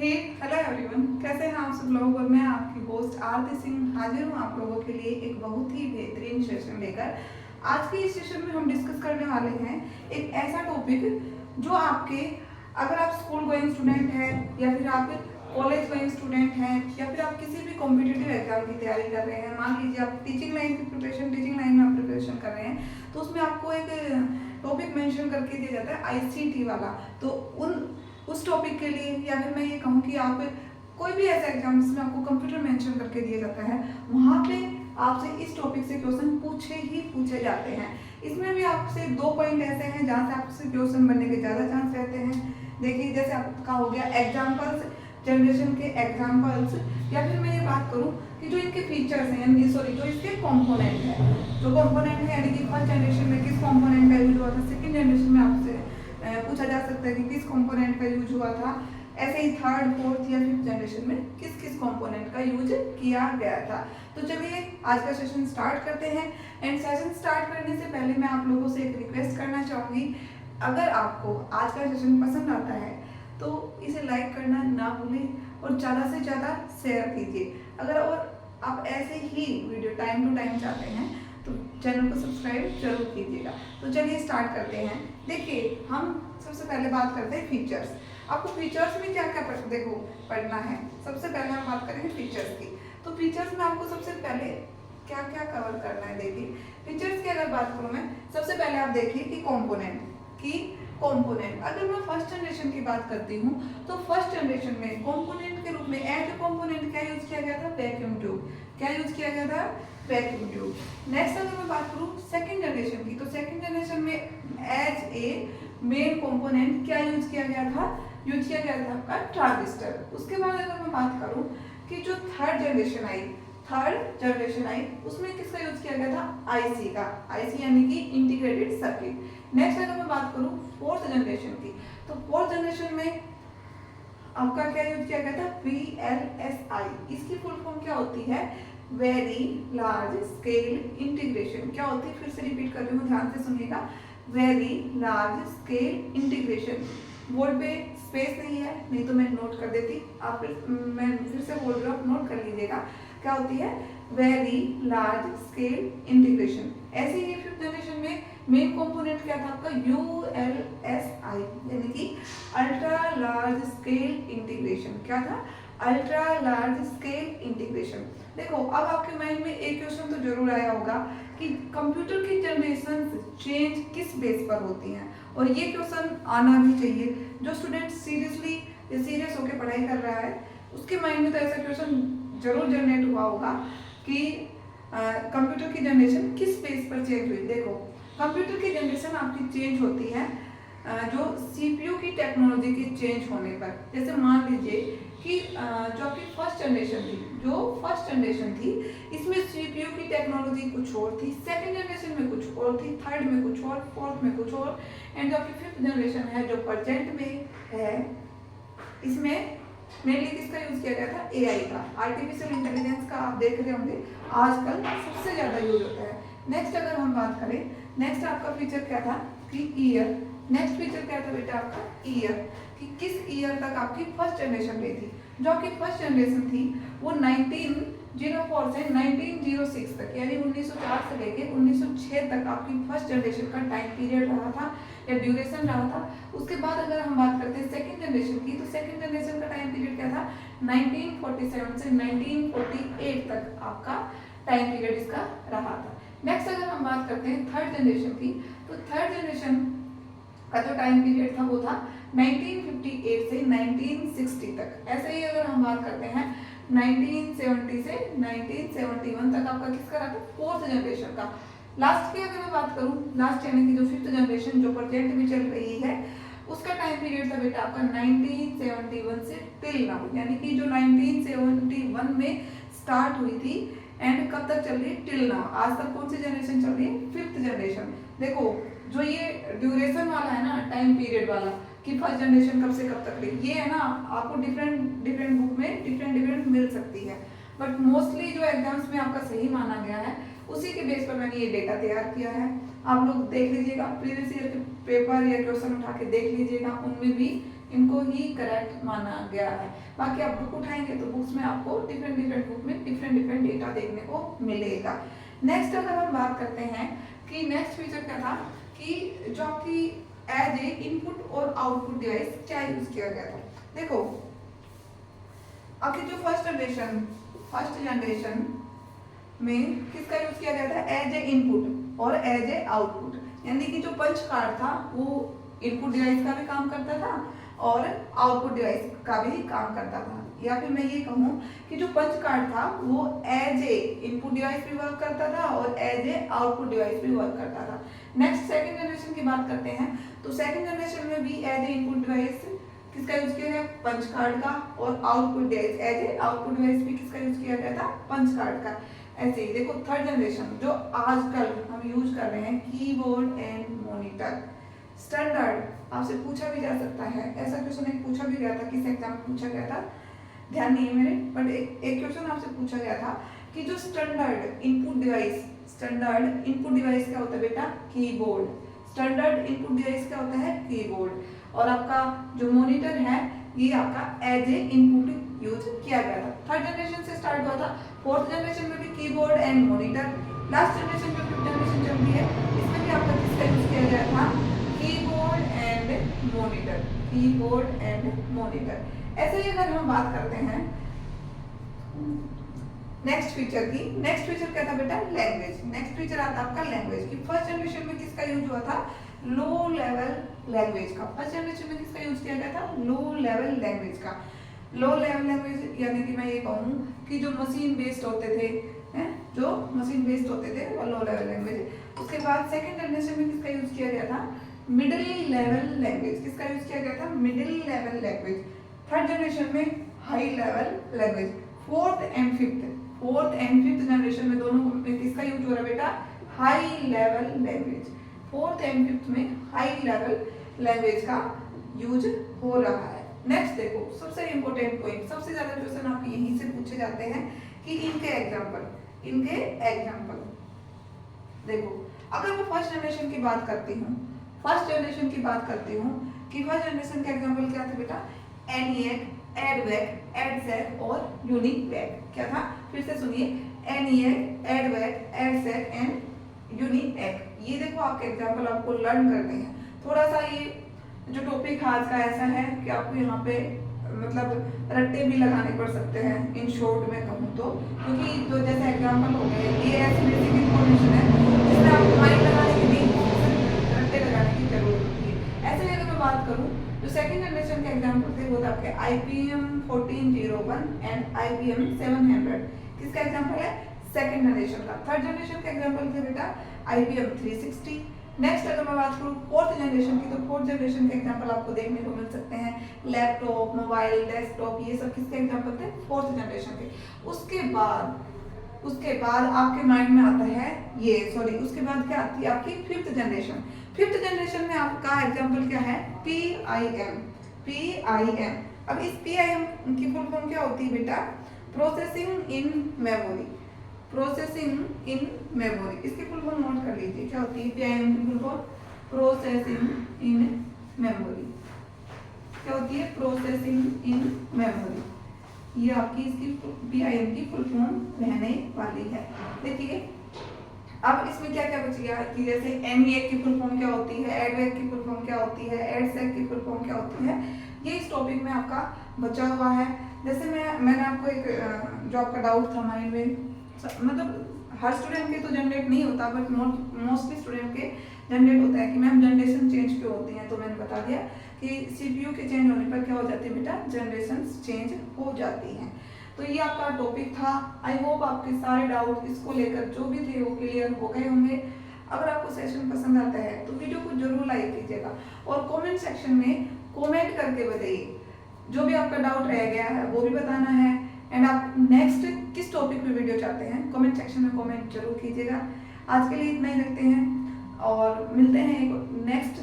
हे hello everyone, कैसे हैं आप सब लोग। और मैं आपकी होस्ट आरती सिंह हाजिर हूँ आप लोगों के लिए एक बहुत ही बेहतरीन सेशन लेकर। आज के इस सेशन में हम डिस्कस करने वाले हैं एक ऐसा टॉपिक जो आपके, अगर आप स्कूल गोइंग स्टूडेंट हैं या फिर आप कॉलेज गोइंग स्टूडेंट हैं या फिर आप किसी भी कॉम्पिटिटिव एग्जाम की तैयारी कर रहे हैं, मान लीजिए आप टीचिंग लाइन में आप प्रिपरेशन कर रहे हैं, तो उसमें आपको एक टॉपिक मेंशन करके दिया जाता है आईसीटी वाला। तो उस टॉपिक के लिए, या फिर मैं ये कहूँ कि आप कोई भी ऐसा एग्जाम जिसमें आपको कंप्यूटर मेंशन करके दिया जाता है, वहाँ पे आपसे इस टॉपिक से क्वेश्चन पूछे जाते हैं। इसमें भी आपसे 2 पॉइंट ऐसे हैं जहाँ से आपसे क्वेश्चन बनने के ज़्यादा चांस रहते हैं। देखिए, जैसे आपका हो गया एग्जाम्पल्स, जनरेशन के एग्जाम्पल्स, या फिर मैं ये बात करूँ कि जो इनके फीचर्स हैं, यानी सॉरी जो इसके कंपोनेंट है, जो कंपोनेंट है, यानी कि फर्स्ट जनरेशन में किस कंपोनेंट का यूज हुआ था, सेकंड जनरेशन में आपसे पूछा जा सकता है कि किस कंपोनेंट का यूज हुआ था, ऐसे ही थर्ड, फोर्थ या फिफ्थ जनरेशन में किस किस कंपोनेंट का यूज किया गया था। तो चलिए आज का सेशन स्टार्ट करते हैं। एंड सेशन स्टार्ट करने से पहले मैं आप लोगों से एक रिक्वेस्ट करना चाहूँगी, अगर आपको आज का सेशन पसंद आता है तो इसे लाइक करना ना भूलें और ज़्यादा से ज़्यादा शेयर कीजिए। अगर और आप ऐसे ही वीडियो टाइम टू टाइम चाहते हैं तो चैनल को सब्सक्राइब जरूर कीजिएगा। तो चलिए स्टार्ट करते हैं। देखिए, हम सबसे पहले बात करते हैं फीचर्स। आपको फीचर्स में क्या क्या पढ़ना है। सबसे पहले हम बात करेंगे फीचर्स की। तो फीचर्स में आपको सबसे पहले क्या क्या कवर करना है। देखिए, फीचर्स की अगर बात करूँ मैं, सबसे पहले आप देखिए कि कंपोनेंट अगर मैं फर्स्ट जनरेशन की बात करती हूँ तो फर्स्ट जनरेशन में कंपोनेंट के रूप में एज ए कंपोनेंट क्या यूज किया गया था, वैक्यूम ट्यूब। क्या यूज किया गया था, वैक्यूम ट्यूब। नेक्स्ट अगर मैं बात करूँ सेकंड जनरेशन की, तो सेकंड जनरेशन में एज ए मेन कंपोनेंट क्या यूज किया गया था आपका ट्रांजिस्टर। उसके बाद अगर मैं बात करूँ कि जो थर्ड जनरेशन आई उसमें किसका यूज किया गया था, आईसी यानी कि इंटीग्रेटेड सर्किट। नेक्स्ट अगर मैं बात करूँ फोर्थ जनरेशन की, तो फोर्थ जनरेशन में आपका क्या यूज किया गया था, VLSI। इसकी फुल फॉर्म क्या होती है, वेरी लार्ज स्केल इंटीग्रेशन। क्या होती है, फिर से रिपीट कर रही हूँ, ध्यान से सुनिएगा, very large scale integration. Board पे स्पेस नहीं है, नहीं तो मैं नोट कर देती, मैं फिर से बोल रही हूँ, नोट कर लीजिएगा। क्या होती है, वेरी लार्ज स्केल इंटीग्रेशन। ऐसे ही फिफ्थ जनरेशन में मेन कंपोनेंट क्या था आपका, ULSI यानी कि अल्ट्रा लार्ज स्केल इंटीग्रेशन। क्या था, अल्ट्रा लार्ज स्केल इंटीग्रेशन। देखो, अब आपके माइंड में एक क्वेश्चन तो जरूर आया होगा कि कंप्यूटर की जनरेशन चेंज किस बेस पर होती हैं, और ये क्वेश्चन आना भी चाहिए। जो स्टूडेंट सीरियस होकर पढ़ाई कर रहा है उसके माइंड में तो ऐसा क्वेश्चन जरूर जनरेट हुआ होगा कि कंप्यूटर की जनरेशन किस बेस पर चेंज हुई। देखो, कंप्यूटर की जनरेशन आपकी चेंज होती है जो सीपीयू की टेक्नोलॉजी के चेंज होने पर। जैसे मान लीजिए कि जो आपकी फर्स्ट जनरेशन थी इसमें सीपीयू की टेक्नोलॉजी कुछ और थी, सेकंड जनरेशन में कुछ और थी, थर्ड में कुछ और, फोर्थ में कुछ और, एंड जो आपकी फिफ्थ जनरेशन है जो प्रेजेंट में है, इसमें मेनली किसका यूज किया गया था, एआई का, आर्टिफिशियल इंटेलिजेंस का। आप देख रहे होंगे आजकल सबसे ज्यादा यूज होता है। नेक्स्ट अगर हम बात करें, नेक्स्ट आपका फीचर क्या था कि ईयर। नेक्स्ट फीचर क्या था बेटा आपका, ईयर, कि किस ईयर तक आपकी फर्स्ट जनरेशन रही थी। जो आपकी फर्स्ट जनरेशन थी वो 1904 से 1906 तक, यानी 1904 से लेके 1906 तक आपकी फर्स्ट जनरेशन का टाइम पीरियड रहा था या ड्यूरेशन रहा था। उसके बाद अगर हम बात करते हैं सेकंड जनरेशन की, तो सेकंड जनरेशन का टाइम पीरियड क्या था, 1947 से 1948 तक आपका टाइम पीरियड इसका रहा था। नेक्स्ट अगर हम बात करते हैं थर्ड जनरेशन की, तो थर्ड जनरेशन का जो टाइम पीरियड था वो था 1958 से 1960 तक। ऐसे ही अगर हम बात करते हैं 1970 से 1971 तक आपका किसका रहा था, फोर्थ जनरेशन का। लास्ट की अगर मैं बात करूं, लास्ट यानी कि जो फिफ्थ जनरेशन जो प्रेजेंट में चल रही है, उसका टाइम पीरियड था बेटा आपका 1971 से टिल नाउ, यानी कि जो 1971 में स्टार्ट हुई थी एंड कब तक चल रही है, टिल नाउ। आज तक कौन सी जनरेशन चल रही है, फिफ्थ जनरेशन। देखो, जो ये ड्यूरेशन वाला है ना, टाइम पीरियड वाला, कि फर्स्ट जनरेशन कब से कब तक रही, ये है ना आपको डिफरेंट बुक में डिफरेंट मिल सकती है, बट मोस्टली जो एग्जाम्स में आपका सही माना गया है उसी के बेस पर मैंने ये डेटा तैयार किया है। आप लोग देख लीजिएगा, प्रीवियस ईयर के पेपर या क्वेश्चन उठा के देख लीजिएगा, उनमें भी इनको ही करेक्ट माना गया है। बाकी आप बुक उठाएंगे तो बुक्स में आपको डिफरेंट बुक में डिफरेंट डेटा देखने को मिलेगा। नेक्स्ट अगर हम बात करते हैं कि नेक्स्ट फीचर क्या था कि जो आपकी एज ए इनपुट और आउटपुट डिवाइस क्या यूज किया गया था। देखो आपकी जो फर्स्ट जनरेशन में किसका यूज किया गया था, एज ए इनपुट और एज ए आउटपुट, यानी कि जो पंच कार्ड था वो इनपुट डिवाइस का भी काम करता था और आउटपुट डिवाइस का भी काम करता था। या फिर मैं ये कहूँ कि जो पंच कार्ड था वो एज ए इनपुट डिवाइस भी वर्क करता था और एज ए आउटपुट डिवाइस भी वर्क करता था। नेक्स्ट सेकंड जनरेशन की बात करते हैं तो सेकंड जनरेशन में भी एज ए इनपुट डिवाइस किसका यूज किया गया, पंच कार्ड का, और output device as a output device भी किसका यूज किया गया था, पंच कार्ड का। ऐसे ही देखो थर्ड जनरेशन जो आजकल हम यूज कर रहे हैं, कीबोर्ड एंड मॉनिटर स्टैंडर्ड। आपसे पूछा भी जा सकता है, ऐसा क्वेश्चन एक पूछा भी गया था, किस एग्जाम में पूछा गया था ध्यान नहीं है मेरे, बट एक क्वेश्चन आपसे पूछा गया था कि जो स्टैंडर्ड इनपुट डिवाइस क्या होता है बेटा, कीबोर्ड। स्टैंडर्ड इनपुट डिवाइस क्या होता है, कीबोर्ड। और आपका जो मॉनिटर है ये आपका एज ए इनपुट यूज किया गया था। थर्ड जनरेशन से स्टार्ट हुआ था, फोर्थ जनरेशन में भी keyboard and monitor, last generation में फिफ्थ जनरेशन चल रही है, इसमें भी आपका किसका यूज किया गया था, कीबोर्ड एंड मॉनिटर। ऐसे ही अगर हम बात करते हैं नेक्स्ट फीचर की, नेक्स्ट फीचर क्या था बेटा, लैंग्वेज। नेक्स्ट फीचर आता आपका लैंग्वेज की। फर्स्ट जनरेशन में किसका यूज हुआ था, लो लेवल लैंग्वेज का। फर्स्ट जनरेशन में किसका यूज किया गया था, लो लेवल लैंग्वेज का। लो लेवल लैंग्वेज यानी कि मैं ये कहूँ कि जो मशीन बेस्ड होते थे वो लो लेवल लैंग्वेज। उसके बाद सेकंड जनरेशन में किसका यूज किया गया था, मिडिल लेवल लैंग्वेज। किसका यूज किया गया था, middle level language. Third generation में high level language. Fourth and fifth generation में दोनों में किसका यूज हो रहा है बेटा, high level language. Fourth and fifth में हाई लेवल लैंग्वेज का यूज हो रहा है। नेक्स्ट देखो सबसे इंपॉर्टेंट पॉइंट, सबसे ज्यादा क्वेश्चन आपके यहीं से पूछे जाते हैं कि इनके एग्जांपल देखो। अगर मैं फर्स्ट जनरेशन की बात करती हूँ कि फर्स्ट जनरेशन का एग्जांपल क्या था बेटा, एनिएक, एडवेक, एडसेक और यूनिवेक। क्या था, फिर से सुनिए, एनिएक, एडवेक, एडसेक एंड यूनिवेक। ये देखो आपके एग्जांपल आपको लर्न करने हैं। थोड़ा सा ये जो टॉपिक आज का ऐसा है कि आपको यहाँ पे मतलब रट्टे भी लगाने पड़ सकते हैं, इन शॉर्ट में कहूँ तो, क्योंकि जो जैसे एग्जांपल हो गए ये ऐसी बेसिक इन्फॉर्मेशन है जिसमें आपको माइंड लगाने की नहीं, रट्टे लगाने की जरूरत होती है। ऐसे ही अगर मैं बात करूँ जो सेकंड जनरेशन के एग्जांपल थे वो था आपके IBM 1401 एंड IBM 700। किसका एग्जांपल है, सेकंड जनरेशन का। थर्ड जनरेशन के एग्जांपल थे बेटा IBM 360। नेक्स्ट अगर मैं बात करूँ फोर्थ जनरेशन की, तो फोर्थ जनरेशन के एग्जांपल आपको देखने को मिल सकते हैं लैपटॉप, मोबाइल, डेस्कटॉप, ये सब किसके एग्जांपल थे, फोर्थ जनरेशन के। उसके बाद आपके माइंड में आता है उसके बाद क्या आती है आपकी फिफ्थ जनरेशन। फिफ्थ जनरेशन में आपका एग्जांपल क्या है, PIM। अब इस PIM की फुल फॉर्म क्या होती है बेटा, प्रोसेसिंग इन मेमोरी। इसकी फुल फॉर्म नोट कर लीजिए, क्या होती है PIM की full form, processing in memory. क्या होती है, प्रोसेसिंग इन मेमोरी। ये आपकी इसकी PIM की फुल फॉर्म रहने वाली है। देखिए अब इसमें क्या क्या बच गया कि जैसे एनिएक की फुल फॉर्म क्या होती है, एडवेक की फुल फॉर्म क्या होती है, एडसेक की फुल फॉर्म क्या होती है, ये इस टॉपिक में आपका बचा हुआ है। जैसे मैंने आपको एक जो आपका डाउट था माइंड में, मतलब हर स्टूडेंट के तो जनरेट नहीं होता बट मोस्टली स्टूडेंट के जनरेट होता है कि मैम जनरेशन चेंज क्यों होती है। तो मैंने बता दिया कि CPU के चेंज होने पर क्या हो जाती है बेटा, जनरेशन चेंज हो जाती हैं। तो ये आपका टॉपिक था। आई होप आपके सारे डाउट इसको लेकर जो भी थे वो क्लियर हो गए होंगे। अगर आपको सेशन पसंद आता है तो वीडियो को जरूर लाइक कीजिएगा और कमेंट सेक्शन में कमेंट करके बताइए जो भी आपका डाउट रह गया है वो भी बताना है। एंड आप नेक्स्ट किस टॉपिक पे वीडियो चाहते हैं कमेंट सेक्शन में कमेंट जरूर कीजिएगा। आज के लिए इतना ही रखते हैं और मिलते हैं एक नेक्स्ट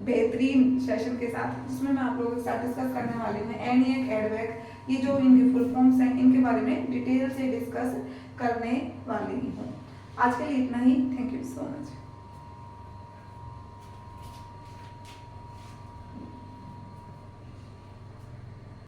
बेहतरीन सेशन के साथ, जिसमें मैं आप लोगों के साथ डिस्कस करने वाली हूँ एनिएक, एडवेक, ये जो इनके फुल फॉर्म्स हैं इनके बारे में डिटेल से डिस्कस करने वाली हूँ। आज के लिए इतना ही। Thank you so much.